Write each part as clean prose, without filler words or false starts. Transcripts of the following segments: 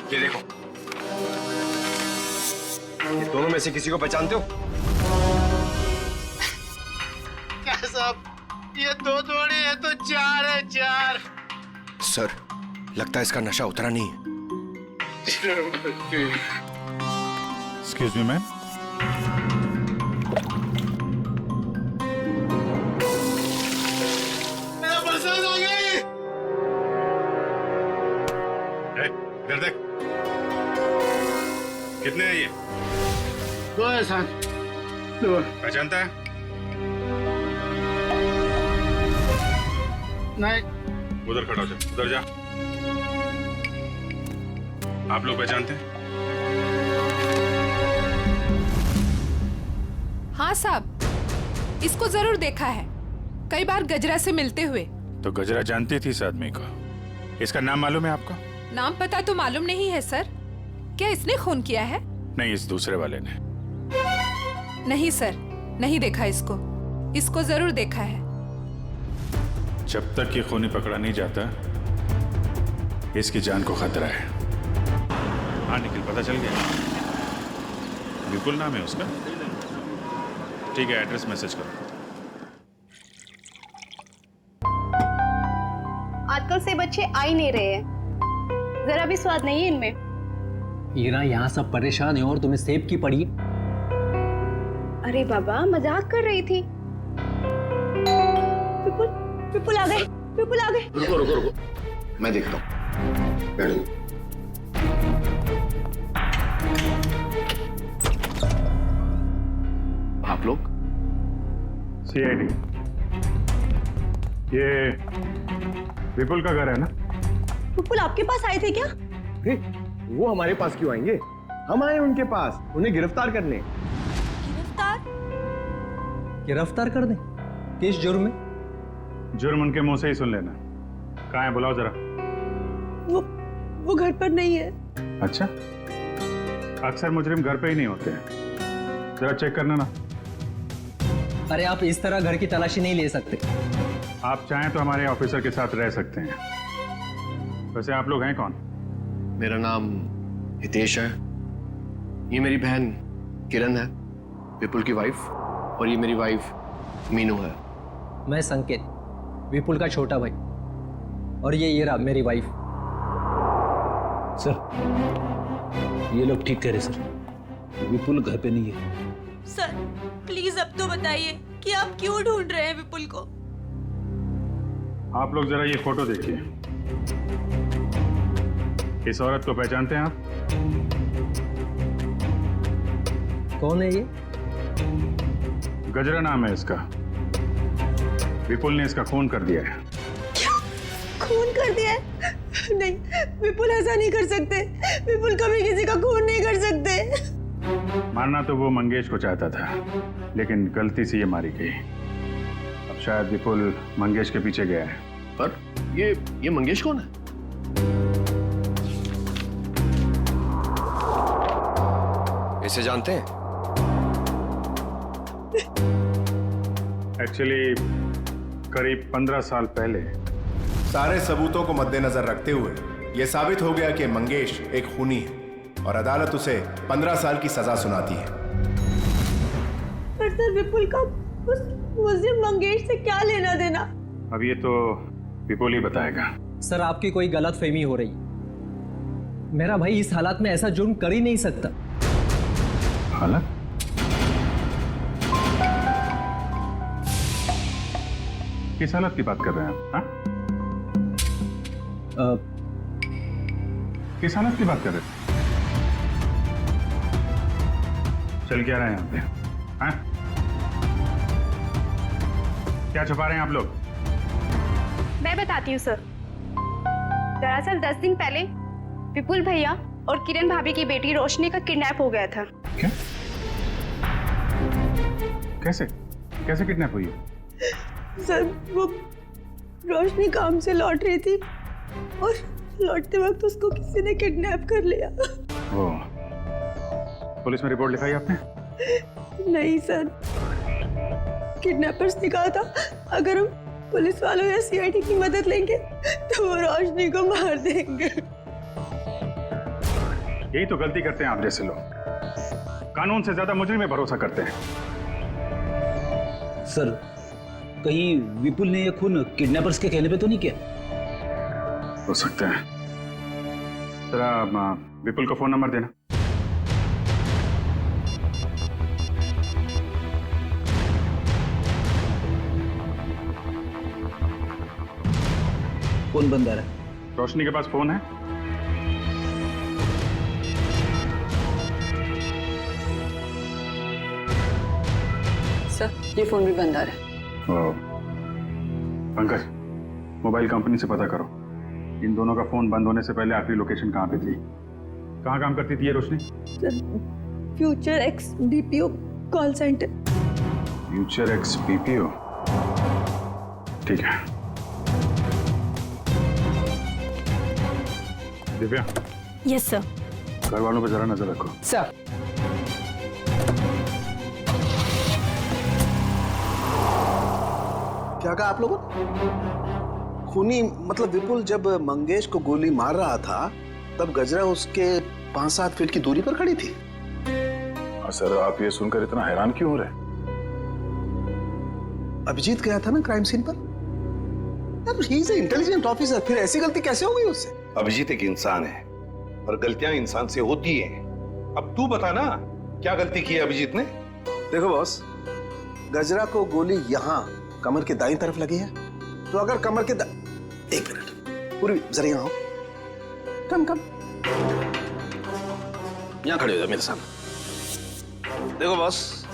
ये देखो, ये दोनों में से किसी को पहचानते हो? क्या साहब, ये दो थोड़ी है तो चार है, चार। सर, लगता है इसका नशा उतरा नहीं है। Excuse me ma'am. मेरा बरसात आ गई। इधर देख, कितने हैं ये? दो है साहब, दो। पहचानता है? नहीं। उधर खड़ा हो जा, उधर जा। आप लोग पहचानते हैं? हाँ साहब, इसको जरूर देखा है, कई बार गजरा से मिलते हुए। तो गजरा जानती थी इस आदमी को। इसका नाम मालूम है आपको? नाम पता तो मालूम नहीं है सर। क्या इसने खून किया है? नहीं, इस दूसरे वाले ने। नहीं सर, नहीं देखा इसको। इसको जरूर देखा है। जब तक ये खूनी पकड़ा नहीं जाता, इसकी जान को खतरा है। हाँ निखिल, पता चल गया? विपुल नाम है उसका? ठीक है, एड्रेस मैसेज करो। आजकल से बच्चे आ ही नहीं रहे हैं, जरा भी स्वाद नहीं है इनमें। हीरा, यहाँ सब परेशान है और तुम्हें सेब की पड़ी। अरे बाबा, मजाक कर रही थी। विपुल, विपुल आ गए, विपुल आ गए। रुको रुको रुको, मैं देखता हूँ। बैठो। आप लोग? CID। ये विपुल का घर है ना? विपुल आपके पास आए थे क्या? वो हमारे पास क्यों आएंगे? हम आए उनके पास, उन्हें गिरफ्तार करने। गिरफ्तार? गिरफ्तार कर दें? किस जुर्म में? जुर्म उनके मुंह से ही सुन लेना। कहाँ है, बुलाओ जरा। वो घर पर नहीं है। अच्छा, अक्सर मुजरिम घर पे ही नहीं होते हैं। जरा चेक करना ना। अरे आप इस तरह घर की तलाशी नहीं ले सकते। आप चाहें तो हमारे ऑफिसर के साथ रह सकते हैं। वैसे आप लोग हैं कौन? मेरा नाम हितेश है, ये मेरी बहन किरण है, विपुल की वाइफ, और ये मेरी वाइफ मीनू है। मैं संकेत, विपुल का छोटा भाई, और ये हीरा मेरी वाइफ। सर, ये लोग ठीक कह रहे सर, विपुल घर पे नहीं है। सर प्लीज अब तो बताइए कि आप क्यों ढूंढ रहे हैं विपुल को। आप लोग जरा ये फोटो देखिए। इस औरत को पहचानते हैं आप? कौन है ये? गजरा नाम है इसका। विपुल ने इसका खून कर दिया है। खून कर दिया है? नहीं, विपुल ऐसा नहीं कर सकते। विपुल कभी किसी का खून नहीं कर सकते। मारना तो वो मंगेश को चाहता था, लेकिन गलती से ये मारी गई। अब शायद विपुल मंगेश के पीछे गया है। पर ये मंगेश कौन है? इसे जानते हैं? एक्चुअली करीब 15 साल पहले सारे सबूतों को मद्देनजर रखते हुए यह साबित हो गया कि मंगेश एक खूनी है और अदालत उसे 15 साल की सजा सुनाती है। पर सर, विपुल का उस मुझे मंगेश से क्या लेना देना? अब ये तो विपुल ही बताएगा। सर, आपकी कोई गलतफहमी हो रही। मेरा भाई इस हालात में ऐसा जुर्म कर ही नहीं सकता। हालत? किस हालत की बात कर रहे हैं आप? हाँ? किस हालत की बात कर रहे हैं? चल क्या रहे हैं यहाँ पे? हाँ? क्या छुपा रहे हैं आप लोग? मैं बताती हूँ सर। दरअसल 10 दिन पहले विपुल भैया और किरण भाभी की बेटी रोशनी का किडनैप हो गया था। क्या? कैसे किडनैप हुई है? सर, वो रोशनी काम से लौट रही थी और लौटते वक्त उसको किसी ने किडनैप कर लिया। वो पुलिस में रिपोर्ट लिखाई आपने? नहीं सर, किडनैपर्स ने कहा था अगर हम पुलिस वालों या CID की मदद लेंगे तो वो रोशनी को मार देंगे। यही तो गलती करते हैं आप जैसे लोग, कानून से ज्यादा मुजरिम में भरोसा करते हैं। सर, कहीं विपुल ने यह खून किडनैपर्स के कहने पे तो नहीं किया? हो सकता है। जरा विपुल का फोन नंबर देना। फोन बंद आ रहा है। रोशनी के पास फोन है? सर, ये फोन भी बंद आ रहा है। पंकज, मोबाइल कंपनी से पता करो इन दोनों का फोन बंद होने से पहले आखिरी लोकेशन कहाँ पे थी। कहाँ काम करती थी ये Roshni? Sir, future X BPO call centre. Future X BPO, ठीक है। Divya, yes sir. घर वालों पर जरा नजर रखो। सर। क्या कहा आप लोगों ने? खूनी मतलब विपुल जब मंगेश को गोली मार रहा था तब गजरा उसके 5-7 फीट की दूरी पर खड़ी थी। सर, आप ये सुनकर इतना हैरान क्यों हो रहे? अभिजीत गया था ना क्राइम सीन पर। यार, ही इज इंटेलिजेंट ऑफिसर, फिर ऐसी गलती कैसे हो गई उससे? अभिजीत एक इंसान है और गलतियां इंसान से होती हैं। अब तू बता ना, क्या गलती की है अभिजीत ने? देखो बॉस, गजरा को गोली यहाँ कमर के दाईं तरफ लगी है, तो अगर कमर के एक मिनट, पूरी जरा यहाँ आओ। कम यहाँ खड़े हो जाओ मेरे सामने। देखो बॉस,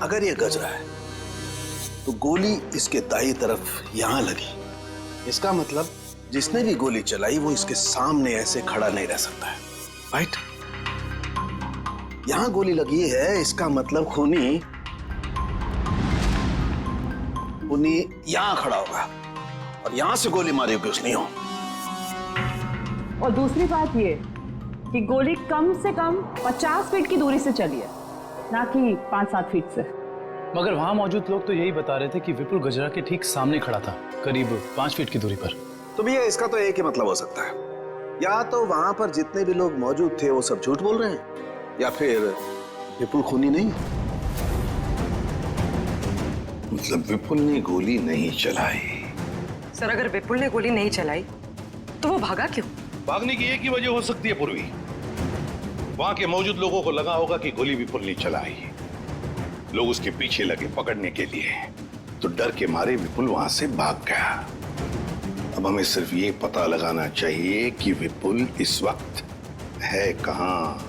अगर ये गजरा है तो गोली इसके दाईं तरफ यहां लगी, इसका मतलब जिसने भी गोली चलाई वो इसके सामने ऐसे खड़ा नहीं रह सकता है, राइट? यहां गोली लगी है, इसका मतलब खूनी यहां खड़ा होगा और यहां से गोली मारी होगी उसने। और दूसरी बात ये कि गोली कम से कम 50 फीट की दूरी से चली है, ना कि 5-7 फीट से। मगर वहां मौजूद लोग तो यही बता रहे थे कि विपुल गजरा के ठीक सामने खड़ा था, करीब 5 फीट की दूरी पर। तो भैया इसका तो एक ही मतलब हो सकता है, या तो वहां पर जितने भी लोग मौजूद थे वो सब झूठ बोल रहे हैं, या फिर विपुल खूनी नहीं है। मतलब विपुल ने गोली नहीं चलाई? सर, अगर विपुल ने गोली नहीं चलाई तो वो भागा क्यों? भागने की एक ही वजह हो सकती है पूर्वी, वहां के मौजूद लोगों को लगा होगा कि गोली विपुल ने चलाई, लोग उसके पीछे लगे पकड़ने के लिए, तो डर के मारे विपुल वहां से भाग गया। अब हमें सिर्फ ये पता लगाना चाहिए कि विपुल इस वक्त है कहां।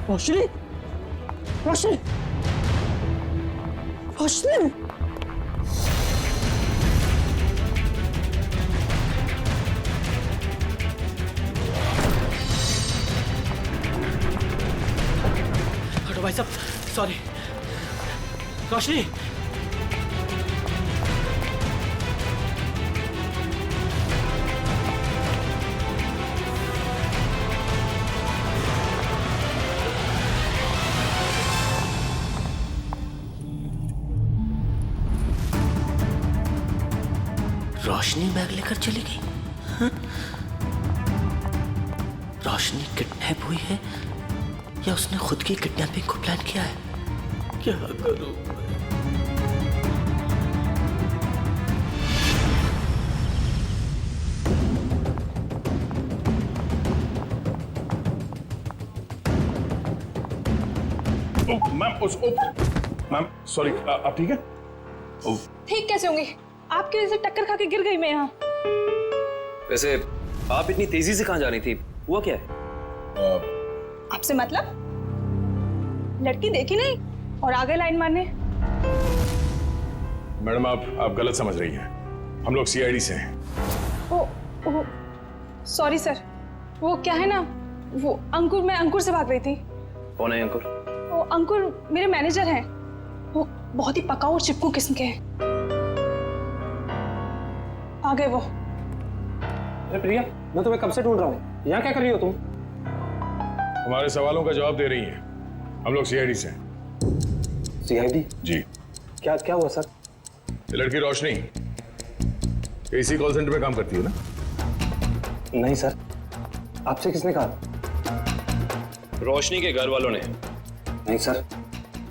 रोशनी, रोशनी, रोशनी। हटो भाई साहब, सॉरी। रोशनी, रोशनी बैग लेकर चली गई। हाँ? रोशनी किडनैप हुई है या उसने खुद की किडनैपिंग को प्लान किया है? क्या करूं? मैम सॉरी, आप ठीक है? ठीक कैसे होंगे? आपकी वजह से टक्कर खा के गिर गई मैं यहाँ। वैसे आप इतनी तेजी से कहाँ जा रही थी? हुआ क्या है? आपसे मतलब? लड़की देखी नहीं और आगे लाइन मारने। मैडम आप गलत समझ रही हैं। हम लोग सीआईडी से हैं। ओ सॉरी सर। वो क्या है ना, वो अंकुर, मैं अंकुर से भाग रही थी। कौन है अंकुर? वो अंकुर मेरे मैनेजर हैं। वो बहुत ही पकाऊ और चिपकू किस्म के हैं। आ गए वो। अरे प्रिया, मैं तुम्हें कब से ढूंढ रहा हूँ। यहाँ क्या कर रही हो तुम? हमारे सवालों का जवाब दे रही हैं। हम लोग सीआईडी से हैं। सीआईडी? जी। क्या क्या हुआ सर? ये लड़की रोशनी इसी कॉल सेंटर में काम करती है ना? नहीं सर, आपसे किसने कहा? रोशनी के घर वालों ने। नहीं सर,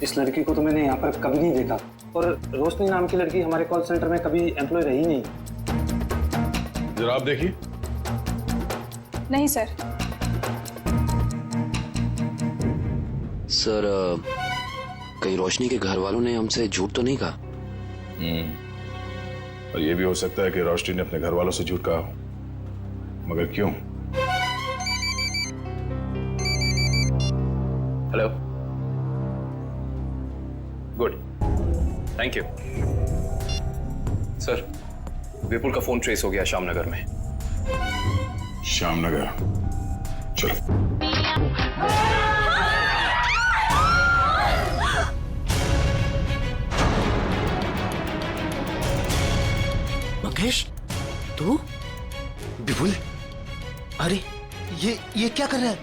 इस लड़की को तो मैंने यहाँ पर कभी नहीं देखा, और रोशनी नाम की लड़की हमारे कॉल सेंटर में कभी एम्प्लॉय रही नहीं। जरा आप देखिए। नहीं सर। सर, कहीं रोशनी के घर वालों ने हमसे झूठ तो नहीं कहा? और ये भी हो सकता है कि रोशनी ने अपने घर वालों से झूठ कहा हो, मगर क्यों? Hello, good, thank you sir. Vipul का फोन ट्रेस हो गया श्यामनगर में। श्यामनगर? चलो। मंगेश, तू? विपुल, अरे ये क्या कर रहा है?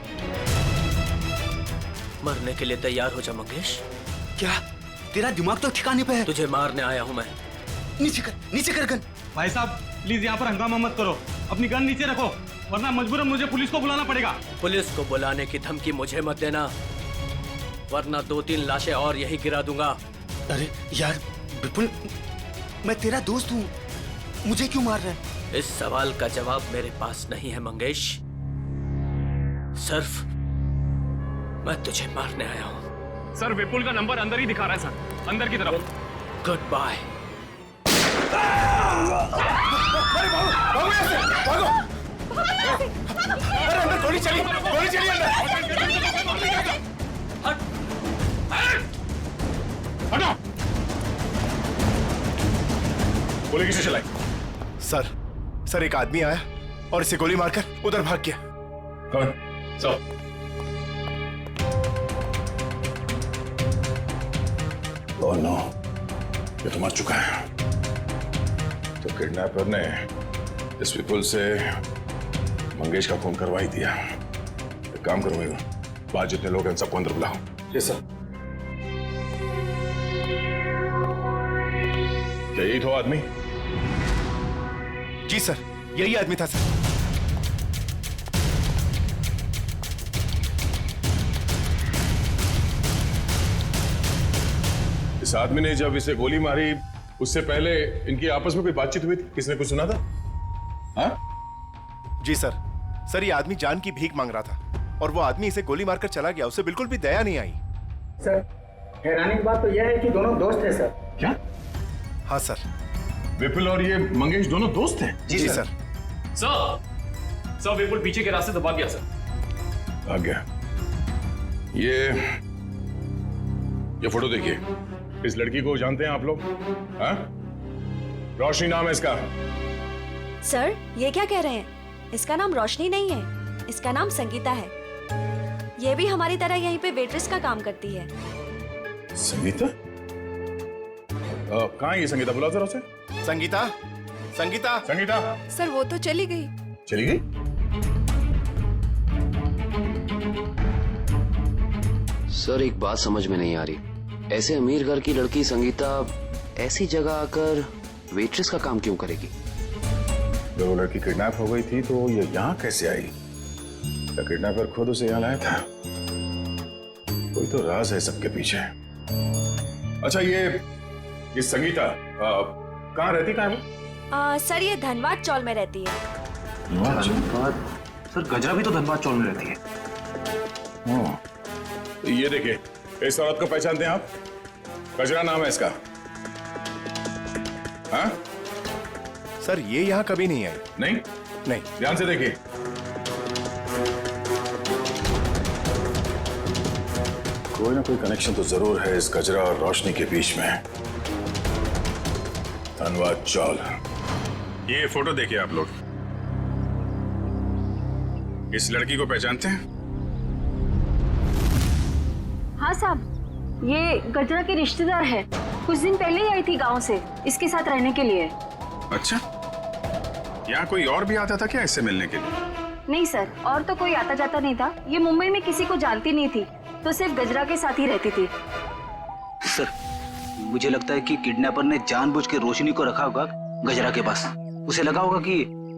मरने के लिए तैयार हो जा मंगेश। क्या तेरा दिमाग तो ठिकाने पे है? तुझे मारने आया हूं मैं। नीचे कर गन। भाई साहब प्लीज यहाँ पर हंगामा मत करो, अपनी गन नीचे रखो, वरना मजबूरन मुझे पुलिस को बुलाना पड़ेगा। पुलिस को बुलाने की धमकी मुझे मत देना, वरना 2-3 लाशें और यही गिरा दूंगा। अरे यार विपुल, मैं तेरा दोस्त हूँ, मुझे क्यों मार रहा है? इस सवाल का जवाब मेरे पास नहीं है मंगेश। सिर्फ मैं तुझे मारने आया हूँ। सर विपुल का नंबर अंदर ही दिखा रहा है सर, अंदर की तरफ। Goodbye. अरे अंदर गोली चली अंदर। हटो। गोली किसे चलाई? सर एक आदमी आया और इसे गोली मारकर उधर भाग गया। कौन? ओह नो, ये तो मर चुका है। तो किडनैपर ने इस विपुल से मंगेश का खून करवा ही दिया। एक काम करो, बाहर जितने लोग हैं सबको अंदर बुलाओ। Yes sir. यही तो आदमी? जी सर, यही आदमी था सर। इस आदमी ने जब इसे गोली मारी, उससे पहले इनकी आपस में कोई बातचीत हुई थी? किसने कुछ सुना था? हाँ? जी सर, ये आदमी जान की भीख मांग रहा था और वो आदमी इसे गोली मारकर चला गया। उसे बिल्कुल भी दया नहीं आई। सर, हैरानी की बात तो यह है कि दोनों दोस्त हैं सर। क्या? हाँ सर। विपुल और ये मंगेश दोनों दोस्त हैं? जी सर। सर विपुल पीछे के रास्ते से भाग गया सर। आ गया। ये फोटो देखिए। इस लड़की को जानते हैं आप लोग? हाँ? रोशनी नाम है इसका। सर, ये क्या कह रहे हैं? इसका नाम रोशनी नहीं है, इसका नाम संगीता है। ये भी हमारी तरह यहीं पे वेट्रेस का काम करती है। संगीता? कहाँ है ये संगीता? बुलाओ जरा उसे। संगीता। सर वो तो चली गई। चली गई? सर एक बात समझ में नहीं आ रही, ऐसे अमीर घर की लड़की संगीता ऐसी जगह आकर वेट्रेस का काम क्यों करेगी? जब वो लड़की किडनैप हो गई थी तो ये यहाँ कैसे आई? क्या किडनैपर खुद उसे यहाँ लाया था? कोई तो राज है सबके पीछे। अच्छा ये संगीता कहाँ रहती, कहाँ है वो? सर ये धनबाद चौल में रहती है। धनबाद? सर गजरा भी तो धनबाद चौल में रहती है। तो ये देखिए, इस औरत को पहचानते हैं आप? गजरा नाम है इसका। हाँ सर ये यहाँ कभी नहीं आई। नहीं नहीं, ध्यान से देखिए। कोई ना कोई कनेक्शन तो जरूर है इस गजरा और रोशनी के बीच में। धनबाद चौल। ये फोटो देखिए आप लोग, इस लड़की को पहचानते हैं? हाँ साहब, ये गजरा की रिश्तेदार है। कुछ दिन पहले ही आई थी गांव से इसके साथ रहने के लिए। अच्छा, यहाँ कोई और भी आता था क्या इससे मिलने के लिए? नहीं सर, और तो कोई आता जाता नहीं था। ये मुंबई में किसी को जानती नहीं थी, तो सिर्फ गजरा के साथ ही रहती थी। सर मुझे लगता है कि किडनैपर ने जानबूझ के रोशनी को रखा होगा गजरा के पास। उसे लगा होगा कि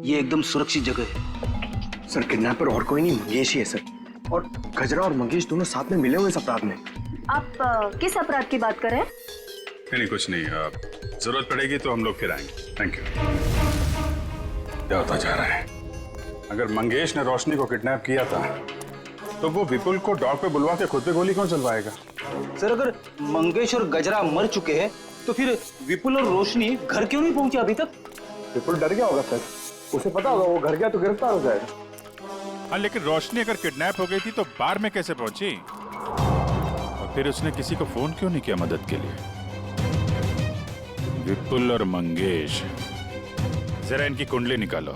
ये एकदम सुरक्षित जगह है। सर किडनैपर और कोई नहीं, मंगेश ही है सर। और गजरा और मंगेश दोनों साथ में मिले हुए इस अपराध में। आप किस अपराध की बात कर रहे हैं? नहीं कुछ नहीं, जरूरत पड़ेगी तो हम लोग फिर आएंगे। Thank you. क्या होता जा रहा है? अगर मंगेश ने रोशनी को किडनैप किया था तो वो विपुल को डॉग पे बुलवा के खुद पे गोली कौन चलवाएगा? सर अगर मंगेश और गजरा मर चुके हैं तो फिर विपुल और रोशनी घर क्यों नहीं पहुंचे अभी तक? विपुल डर गया होगा सर, उसे पता होगा वो घर गया तो गिरफ्तार हो जाएगा। हाँ लेकिन रोशनी अगर किडनैप हो गई थी तो बार में कैसे पहुंची? और फिर उसने किसी को फोन क्यों नहीं किया मदद के लिए? विपुल और मंगेश, जरा इनकी कुंडली निकालो।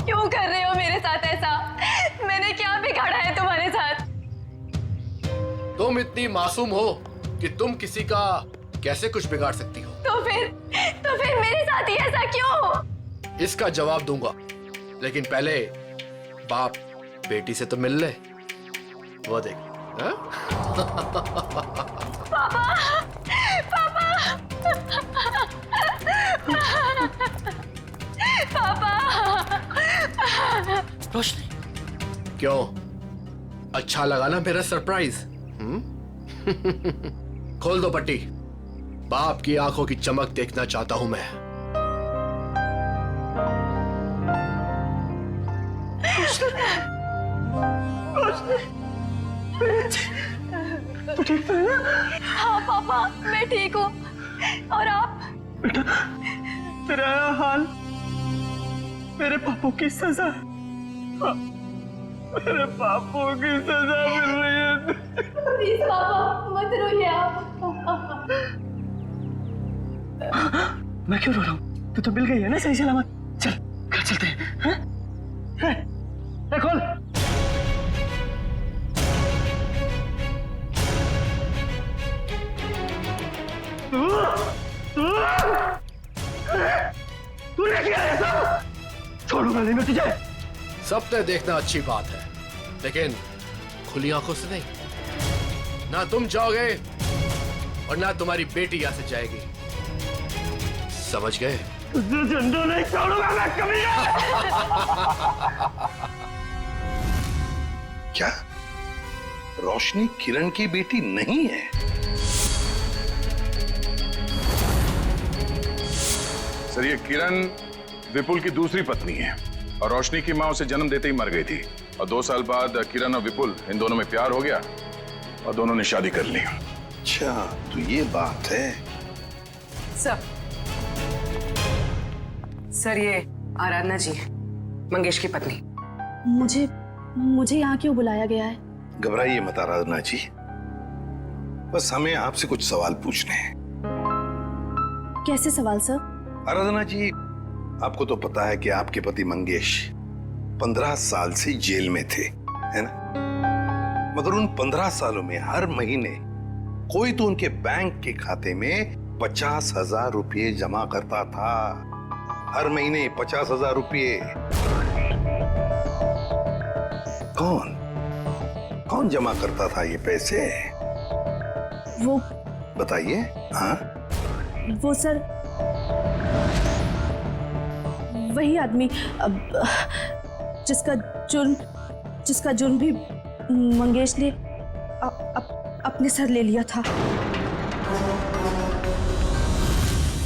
क्यों कर रहे हो मेरे साथ ऐसा? मैंने क्या बिगाड़ा है तुम्हारे साथ? तुम इतनी मासूम हो कि तुम किसी का कैसे कुछ बिगाड़ सकती हो? तो फिर मेरे साथ ही ऐसा क्यों? इसका जवाब दूंगा, लेकिन पहले बाप बेटी से तो मिल ले। वो देख। हाँ? पापा, पापा, पापा। रोशनी, क्यों अच्छा लगा ना मेरा सरप्राइज? खोल दो पट्टी। बाप की आंखों की चमक देखना चाहता हूं मैं। तू ठीक तो है ना? हाँ पापा, मैं ठीक हूँ। और आप? बेटा तेरा हाल मेरे पापों की सजा। मेरे पापों की सजा मिल रही है। प्लीज पापा मत रोइए आप। मैं क्यों रो रहा हूँ? तू तो मिल गई है ना सही सलामत। चल घर चलते हैं। खोल। तू लेके आया सब? छोड़ूंगा नहीं मैं तुझे। सपने देखना अच्छी बात है, लेकिन खुली आंखों से नहीं। ना तुम जाओगे और ना तुम्हारी बेटी यहां से जाएगी, समझ गए? तुझे जिंदा नहीं छोड़ूंगा मैं कभी। क्या रोशनी किरण की बेटी नहीं है? सर ये किरण विपुल की दूसरी पत्नी है और रोशनी की मां उसे जन्म देते ही मर गई थी। और 2 साल बाद किरण और विपुल इन दोनों में प्यार हो गया और दोनों ने शादी कर ली। अच्छा तो ये बात है। सर ये आराधना जी, मंगेश की पत्नी। मुझे यहाँ क्यों बुलाया गया है? घबराइए मत आराधना जी, बस हमें आपसे कुछ सवाल पूछने हैं। कैसे सवाल सर? आराधना जी आपको तो पता है कि आपके पति मंगेश 15 साल से जेल में थे, है ना? मगर उन 15 सालों में हर महीने कोई तो उनके बैंक के खाते में 50,000 रुपये जमा करता था। हर महीने 50,000 रुपये। कौन जमा करता था ये पैसे? वो बताइए। हाँ वो सर वही आदमी जिसका जुर्म जिसका जुर्म भी मंगेश ने अपने सर ले लिया था।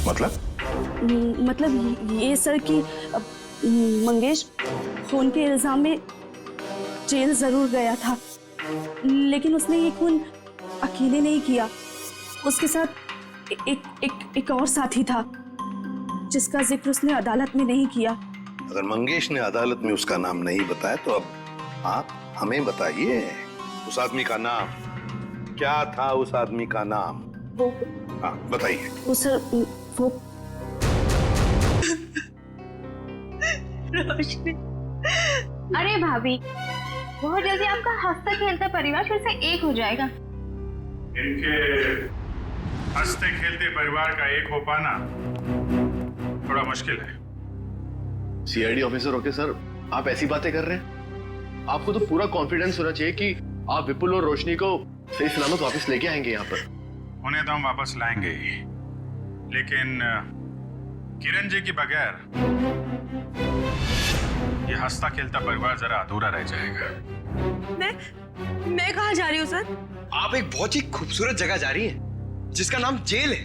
मतलब ये सर कि मंगेश खून के इल्जाम में जेल जरूर गया था, लेकिन उसने ये खून अकेले नहीं किया। उसके साथ एक और साथी था जिसका जिक्र उसने अदालत में नहीं किया। अगर मंगेश ने अदालत में उसका नाम नहीं बताया तो अब आप हमें बताइए, उस आदमी का नाम क्या था? उस आदमी का नाम वो, हाँ बताइए। वो रोशनी। अरे भाभी, बहुत जल्दी आपका हंसता खेलता परिवार फिर से एक हो जाएगा। इनके हंसते खेलते परिवार का एक हो पाना थोड़ा मुश्किल है। सीआईडी ऑफिसर होके सर आप ऐसी बातें कर रहे हैं? आपको तो पूरा कॉन्फिडेंस होना चाहिए कि आप विपुल और रोशनी को सही सलामत वापस लेके आएंगे यहाँ पर। उन्हें तो हम वापस लाएंगे ही, लेकिन किरण जी के बगैर ये हंसता खेलता परिवार जरा अधूरा रह जाएगा। मैं कहाँ जा रही हूँ सर? आप एक बहुत ही खूबसूरत जगह जा रही हैं, जिसका नाम जेल है।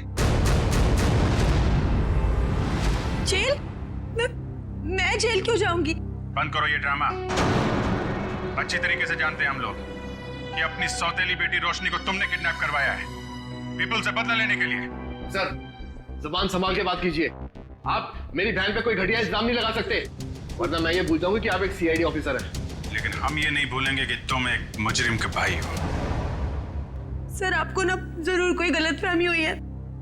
जेल? मैं जेल क्यों जाऊंगी? बंद करो ये ड्रामा। अच्छी तरीके से जानते हैं हम लोग कि अपनी सौतेली बेटी रोशनी को तुमने किडनैप करवाया है, विपुल से बदला लेने के लिए। सर जुबान संभाल के बात कीजिए। आप मेरी बहन पे कोई घटिया इल्जाम नहीं लगा सकते, वरना मैं ये भूल जाऊंगी कि आप एक सीआईडी ऑफिसर हैं। लेकिन हम ये नहीं भूलेंगे कि तुम एक मुजरिम के भाई हो। सर आपको ना जरूर कोई गलतफहमी हुई है।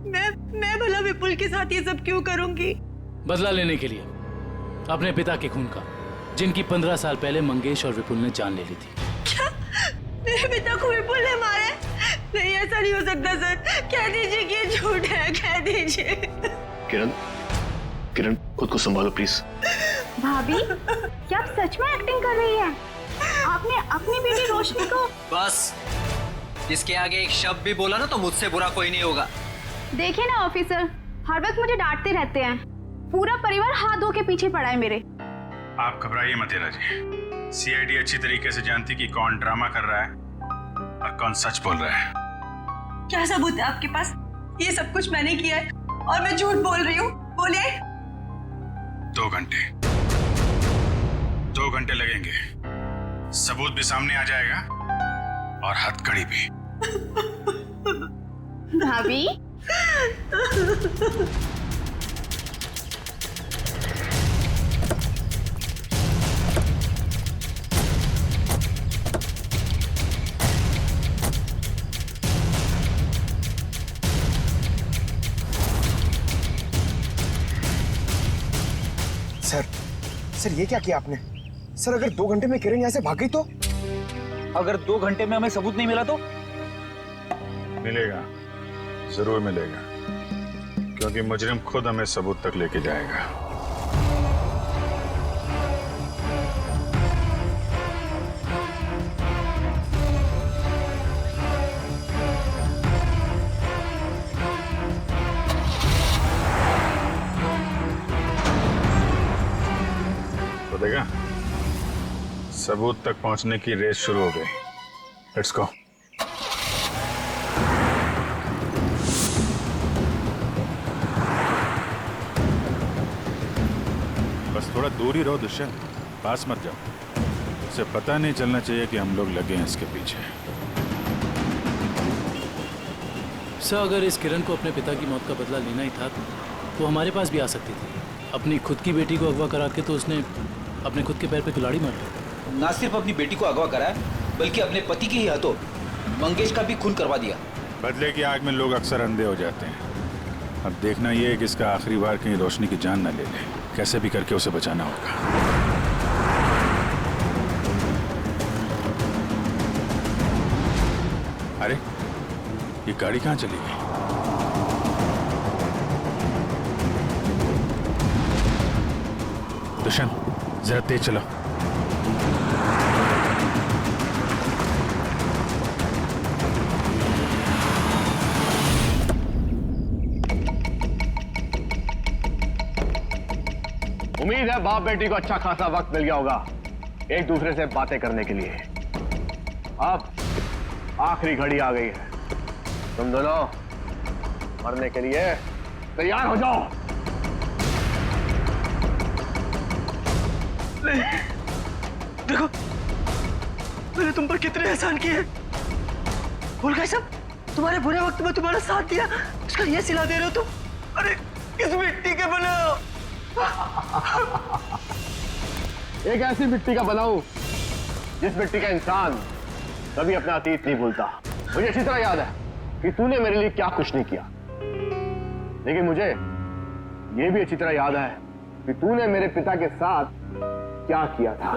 मैं भला विपुल के साथ ये सब क्यों करूंगी? बदला लेने के लिए अपने पिता के खून का, जिनकी 15 साल पहले मंगेश और विपुल ने जान ले ली थी। क्या मेरे पिता को विपुल ने मारा? नहीं, ऐसा नहीं हो सकता सर। कह दीजिए कि ये झूठ है, कह दीजिए। किरण खुद को संभालो प्लीज। भाभी, क्या आप सच में एक्टिंग कर रही हैं? आपने अपनी बेटी रोशनी को। बस इसके आगे एक शब्द भी बोला ना तो मुझसे बुरा कोई नहीं होगा। देखिए ना ऑफिसर, हर वक्त मुझे डांटते रहते हैं। पूरा परिवार हाथ धो के पीछे पड़ा है मेरे। आप घबराइए मत हीरा जी। सीआईडी अच्छी तरीके से जानती कि कौन ड्रामा कर रहा है और कौन सच बोल रहा है। क्या सबूत है आपके पास? ये सब कुछ मैंने किया है और मैं झूठ बोल रही हूँ। बोलिए। 2 घंटे 2 घंटे लगेंगे, सबूत भी सामने आ जाएगा और हथकड़ी भी। भाभी सर ये क्या किया आपने? सर अगर 2 घंटे में किरण यहाँ से भाग गई तो? अगर 2 घंटे में हमें सबूत नहीं मिला तो? मिलेगा, जरूर मिलेगा, क्योंकि मुजरिम खुद हमें सबूत तक लेके जाएगा। तो देखा, सबूत तक पहुंचने की रेस शुरू हो गई। Let's go. बस थोड़ा दूर ही रहो दुष्यंत, पास मत जाओ। उसे पता नहीं चलना चाहिए कि हम लोग लगे हैं इसके पीछे। सर अगर इस किरण को अपने पिता की मौत का बदला लेना ही था तो हमारे पास भी आ सकती थी। अपनी खुद की बेटी को अगवा करा के तो उसने अपने खुद के पैर पे कुल्हाड़ी मार ली। ना सिर्फ अपनी बेटी को अगवा कराया, बल्कि अपने पति के ही हाथों मंगेश का भी खून करवा दिया। बदले की आग में लोग अक्सर अंधे हो जाते हैं। अब देखना यह है कि इसका आखिरी बार कहीं रोशनी की जान न ले ले। कैसे भी करके उसे बचाना होगा। अरे ये गाड़ी कहाँ चली गई? दुष्यंत जरा तेज चलो। उम्मीद है बाप बेटी को अच्छा खासा वक्त मिल गया होगा। एक दूसरे से बातें करने के लिए। अब आखिरी घड़ी आ गई है, तुम दोनों मरने के लिए तैयार हो जाओ। देखो मैंने तुम पर कितने एहसान किए। बोल भाई साहब, तुम्हारे बुरे वक्त में तुम्हारा साथ दिया, उसका ये सिला दे रहे हो तुम। अरे किस मिट्टी के बने हो? एक ऐसी मिट्टी का बनाऊं जिस मिट्टी का इंसान कभी अपना अतीत नहीं भूलता। मुझे अच्छी तरह याद है कि तूने मेरे लिए क्या कुछ नहीं किया, लेकिन मुझे यह भी अच्छी तरह याद है कि तूने मेरे पिता के साथ क्या किया था।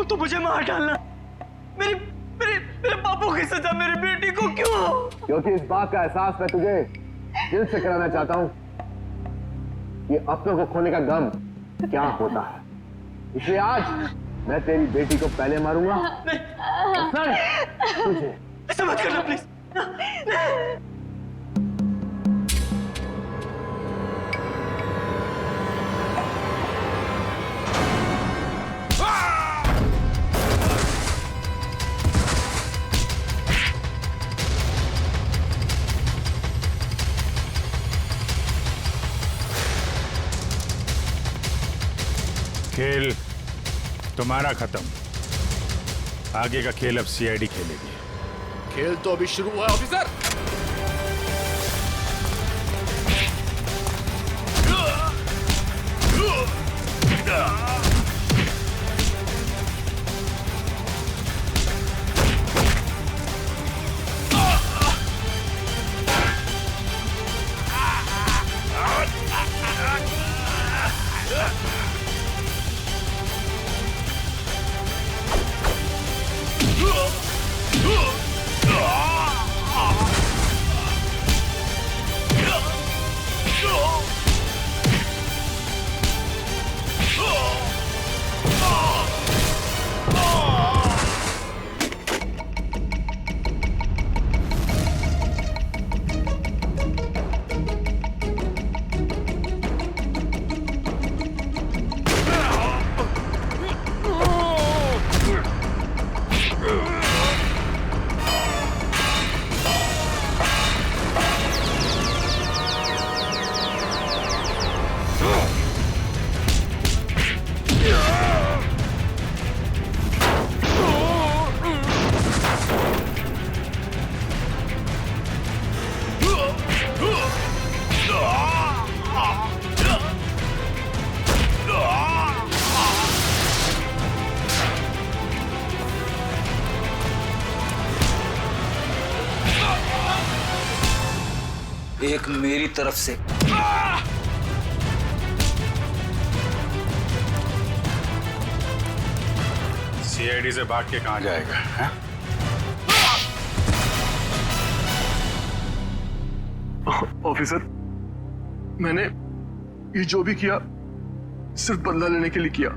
तो मुझे मार डालना, मेरे मेरे मेरे पापों की सजा मेरी बेटी को क्यों? क्योंकि इस बात का एहसास मैं तुझे दिल से कराना चाहता हूं कि अपनों को खोने का गम क्या होता है। इसलिए आज मैं तेरी बेटी को पहले मारूंगा, तुझे। ऐसा मत करना प्लीज। खेल तुम्हारा खत्म, आगे का खेल अब सीआईडी खेलेगी। खेल तो अभी शुरू हुआ है ऑफिसर। एक मेरी तरफ से सीआईडी से भाग के कहां जाएगा है? ऑफिसर, मैंने ये जो भी किया सिर्फ बदला लेने के लिए किया।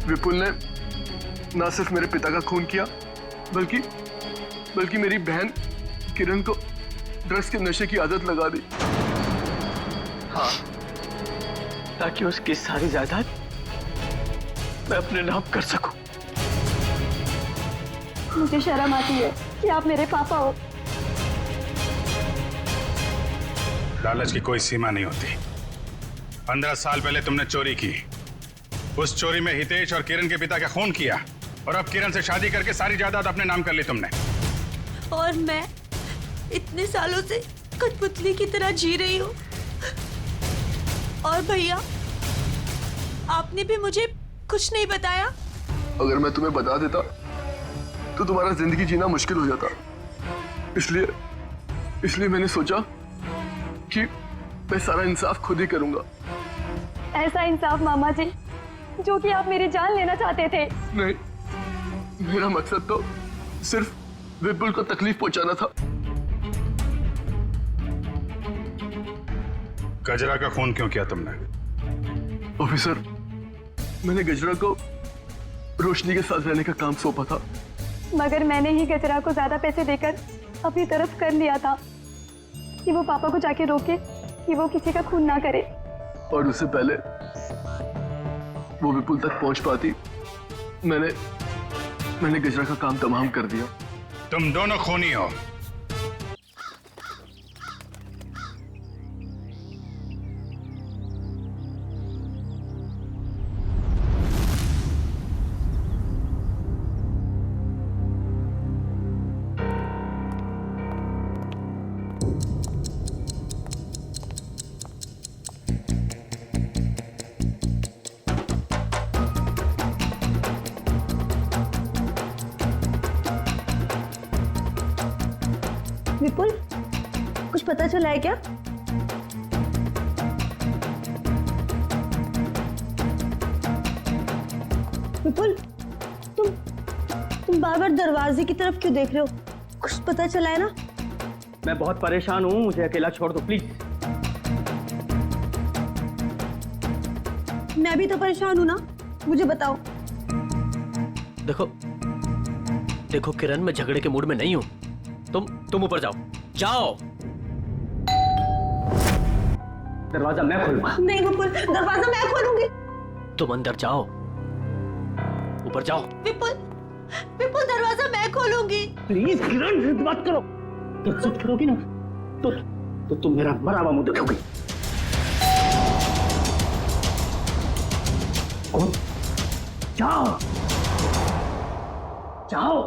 विपुल ने ना सिर्फ मेरे पिता का खून किया बल्कि मेरी बहन किरण को ड्रग्स के नशे की आदत लगा दी। हाँ, ताकि उसकी सारी जायदाद मैं अपने नाम कर सकूं। मुझे शर्म आती है कि आप मेरे पापा हो। लालच की कोई सीमा नहीं होती। 15 साल पहले तुमने चोरी की, उस चोरी में हितेश और किरण के पिता का खून किया, और अब किरण से शादी करके सारी जायदाद अपने नाम कर ली तुमने। और मैं इतने सालों से कठपुतली की तरह जी रही हूँ। और भैया, आपने भी मुझे कुछ नहीं बताया। अगर मैं तुम्हें बता देता तो तुम्हारा जिंदगी जीना मुश्किल हो जाता। इसलिए मैंने सोचा कि मैं सारा इंसाफ खुद ही करूंगा। ऐसा इंसाफ मामा जी जो कि आप मेरी जान लेना चाहते थे। नहीं, मेरा मकसद तो सिर्फ विपुल को तकलीफ पहुंचाना था। गजरा का खून क्यों किया तुमने? ऑफिसर, मैंने गजरा को रोशनी के साथ रहने का काम सौंपा था, मगर मैंने ही गजरा को ज्यादा पैसे देकर अपनी तरफ कर लिया था कि वो पापा को जाके रोके कि वो किसी का खून ना करे। और उससे पहले वो विपुल तक पहुंच पाती, मैंने गजरा का काम तमाम कर दिया। तुम दोनों खूनी हो। विपुल, कुछ पता चला है क्या? विपुल, तुम बार बार दरवाजे की तरफ क्यों देख रहे हो? कुछ पता चला है ना? मैं बहुत परेशान हूँ, मुझे अकेला छोड़ दो प्लीज। मैं भी तो परेशान हूँ ना, मुझे बताओ। देखो किरण, मैं झगड़े के मूड में नहीं हूँ। तुम ऊपर जाओ। दरवाजा मैं खोलूंगा। नहीं विपुल, दरवाजा मैं खोलूंगी। तुम अंदर जाओ, ऊपर जाओ। विपुल दरवाजा मैं खोलूंगी। प्लीज किरण, जिद मत करो। तो जिद करोगी ना तो तुम मेरा मरा हुआ मुंह देखोगी। जाओ जाओ।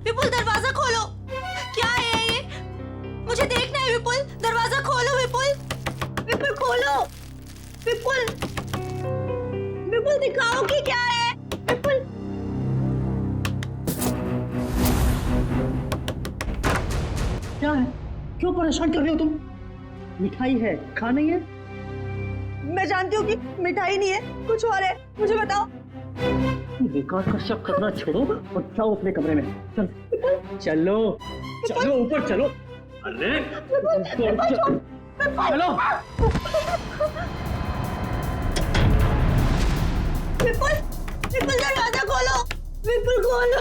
विपुल दरवाजा खोलो। क्या है ये? मुझे देखना है। विपुल दरवाजा खोलो। विपुल खोलो। विपुल दिखाओ कि क्या है। विपुल क्या है? क्यों परेशान कर रहे हो तुम? मिठाई है, खा नहीं है? मैं जानती हूँ कि मिठाई नहीं है, कुछ और है, मुझे बताओ। बेकार का शक करना छोड़ो और जाओ अपने कमरे में। चलो ऊपर चलो। अरे चलो। विपुल दरवाजा खोलो। विपुल खोलो।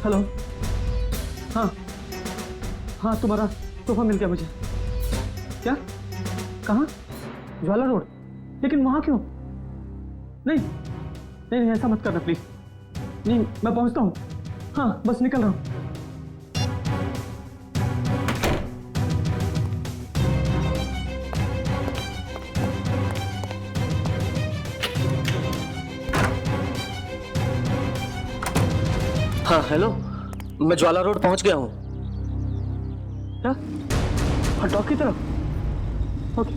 हेलो। हाँ तुम्हारा तोहफा मिल गया मुझे। क्या? कहाँ? ज्वाला रोड। लेकिन वहां क्यों? नहीं ऐसा मत करना प्लीज। नहीं, मैं पहुंचता हूँ। हाँ बस निकल रहा हूँ। हाँ हेलो, मैं ज्वाला रोड पहुंच गया हूँ। क्या? हाँ डॉक की तरफ। ओके।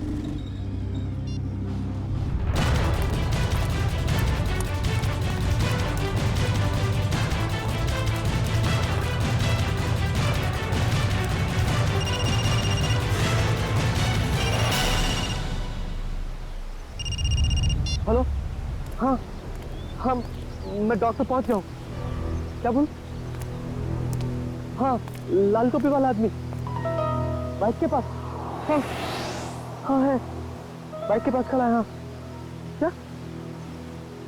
हेलो। हाँ मैं डॉक्टर पहुंच गया हूँ। क्या बोल? हाँ लाल टोपी वाला आदमी बाइक के पास। हाँ है, बाइक के पास खड़ा है। हाँ क्या?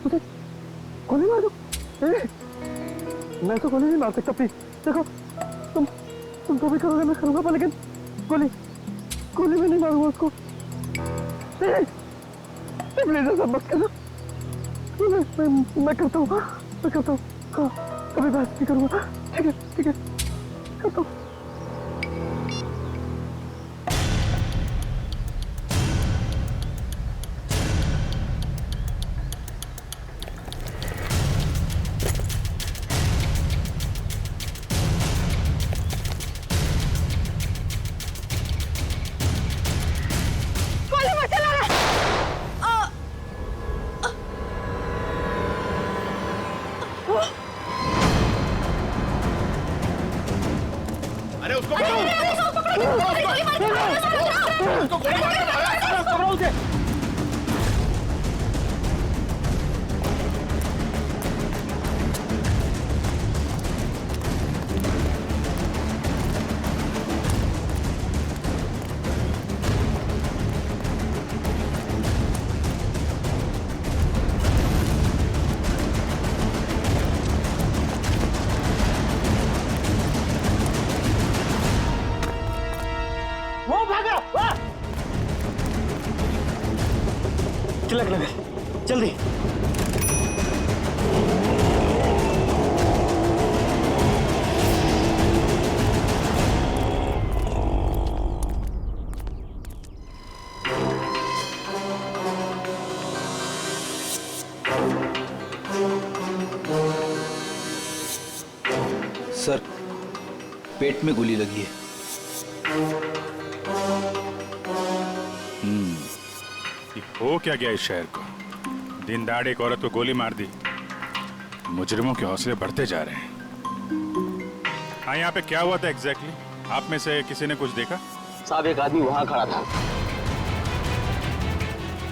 तुझे गोली मार दो? मैं तो गोली नहीं मार सकता प्लीज। देखो तुम जो भी करोगे मैं करूंगा, पर लेकिन गोली में नहीं मारूंगा उसको। प्लीज ऐसा मत करना। मैं करता हूँ, मैं करता हूँ। हाँ, कभी बहस नहीं करूंगा। ठीक है करता हूँ। लग जल्दी। सर, पेट में गोली लगी है। हो क्या गया इस शहर को? दिन दहाड़े एक औरत को गोली मार दी। मुजरिमों के हौसले बढ़ते जा रहे हैं। हाँ, यहाँ पे क्या हुआ था एग्जैक्टली? आप में से किसी ने कुछ देखा? साहब, एक आदमी वहां खड़ा था,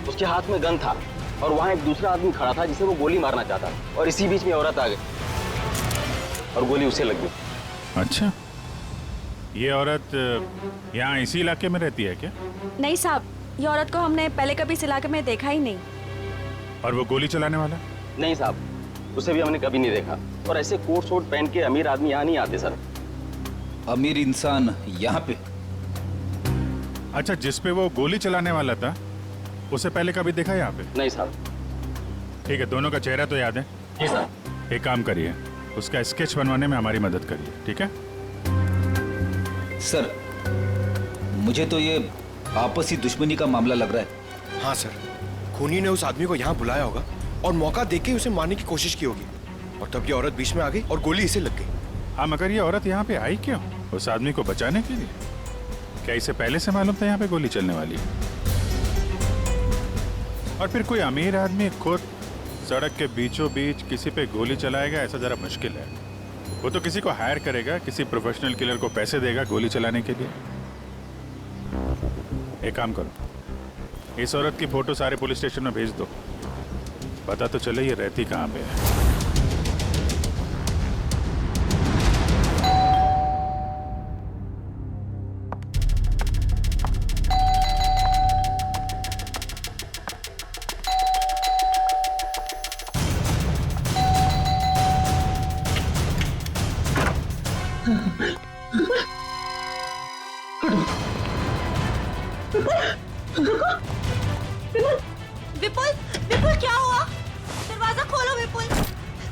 उसके हाथ में गन था, और वहां एक दूसरा आदमी खड़ा था जिसे वो गोली मारना चाहता, और इसी बीच में औरत आ गई और गोली उसे लग गई। अच्छा, ये औरत यहाँ इसी इलाके में रहती है क्या? नहीं साहब, ये औरत को हमने पहले कभी इस इलाके में देखा ही नहीं। और वो गोली चलाने वाला? नहीं साहब, उसे भी हमने कभी नहीं देखा। और ऐसे कोट शोट पहन के अमीर आदमी यहाँ नहीं आते सर। अमीर इंसान यहाँ पे? अच्छा, जिस पे वो गोली चलाने वाला था उसे पहले कभी देखा यहाँ पे? नहीं साहब। ठीक है, दोनों का चेहरा तो याद है? जी सर। एक काम करिए, उसका स्केच बनवाने में हमारी मदद करिए, ठीक है? सर, मुझे तो ये आपसी दुश्मनी का मामला लग रहा है। हाँ सर, खूनी ने उस आदमी को यहाँ बुलाया होगा और मौका देके उसे मारने की कोशिश की होगी, और तब ये औरत बीच में आ गई और गोली इसे लग गई। हाँ, मगर ये औरत यहाँ पे आई क्यों? उस आदमी को बचाने के लिए? क्या इसे पहले से मालूम था यहाँ पे गोली चलने वाली है? और फिर कोई अमीर आदमी खुद सड़क के बीचों बीच किसी पे गोली चलाएगा, ऐसा जरा मुश्किल है। वो तो किसी को हायर करेगा, किसी प्रोफेशनल किलर को पैसे देगा गोली चलाने के लिए। एक काम करो, इस औरत की फोटो सारे पुलिस स्टेशन में भेज दो, पता तो चले ये रहती कहाँ पे है। विपुल, विपुल क्या हुआ? दरवाजा खोलो विपुल,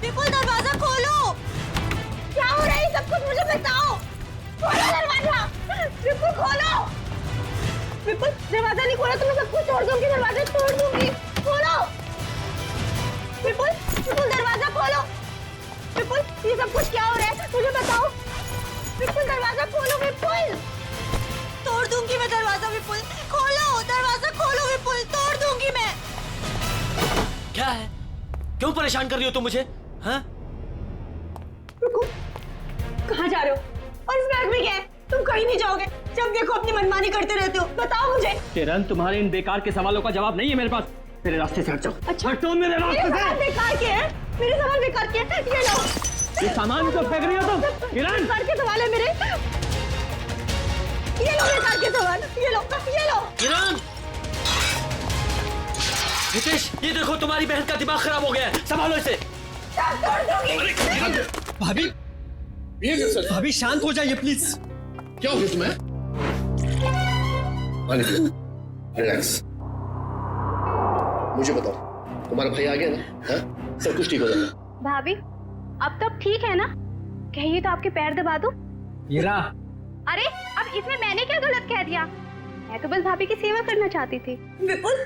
विपुल दरवाजा खोलो। क्या हो रहा है सब कुछ मुझे बताओ। खोलो दरवाजा, विपुल खोलो। विपुल, दरवाजा नहीं खोला तो मैं सब कुछ तोड़ दूंगी, दरवाजा तोड़ दूंगी। खोलो विपुल, विपुल दरवाजा खोलो। विपुल, ये सब कुछ क्या हो रहा है मुझे बताओ। विपुल दरवाजा खोलो। विपुल, तोड़ दूंगी मैं दरवाजा। विपुल खोलो, दरवाजा खोलो। विपुल, तोड़ दूंगी मैं। क्या है? क्यों परेशान कर रही हो तुम मुझे? हाँ? रुको, कहाँ जा रहे हो? और इस बैग में क्या है? तुम कहीं नहीं जाओगे, जब देखो अपनी मनमानी करते रहते हो। बताओ मुझे। किरण, तुम्हारे इन बेकार के सवालों का जवाब नहीं है मेरे पास। मेरे रास्ते से हट जाओ। अच्छा, हटो मेरे रास्ते से। सवाल बेकार के हैं? मेरे सवाल बेकार के हैं? ये लो। ये सामान तो फेंक रही हो तुम। किरण, बेकार के सवाल है मेरे। ये लो बेकार के सवाल, ये लो, ये लो। किरण! हितेश, ये देखो तुम्हारी बहन का दिमाग खराब हो गया है, संभालो इसे। भाभी, भाभी शांत हो जाइए प्लीज। क्या हो गया तुम्हें? रिलैक्स। मुझे बताओ, तुम्हारा भाई आ गया ना? हाँ? सब कुछ ठीक हो जाएगा। भाभी अब तब ठीक है ना? कहिए तो आपके पैर दबा दूं? हीरा, अरे अब इसमें मैंने क्या गलत कह दिया? मैं तो बस भाभी की सेवा करना चाहती थी। विपुल,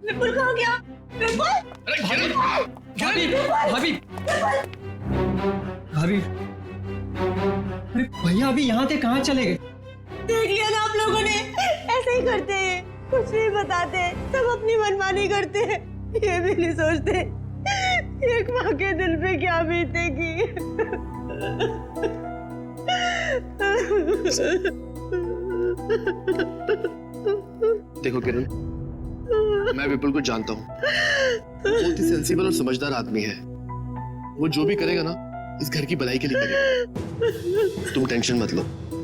विपुल कहाँ गया? विपुल! भाभी, भाभी, भाभी, अरे भैया अभी यहाँ से कहाँ चले गए? देख लिया ना आप लोगों ने, ऐसे ही करते हैं, कुछ नहीं बताते, सब अपनी मनमानी करते हैं, ये भी नहीं सोचते एक माँ के दिल पे क्या बीतेगी। देखो किरण, मैं विपुल को जानता हूँ, बहुत ही सेंसिबल और समझदार आदमी है। वो जो भी करेगा ना, इस घर की भलाई के लिए करेगा। तुम टेंशन मत लो,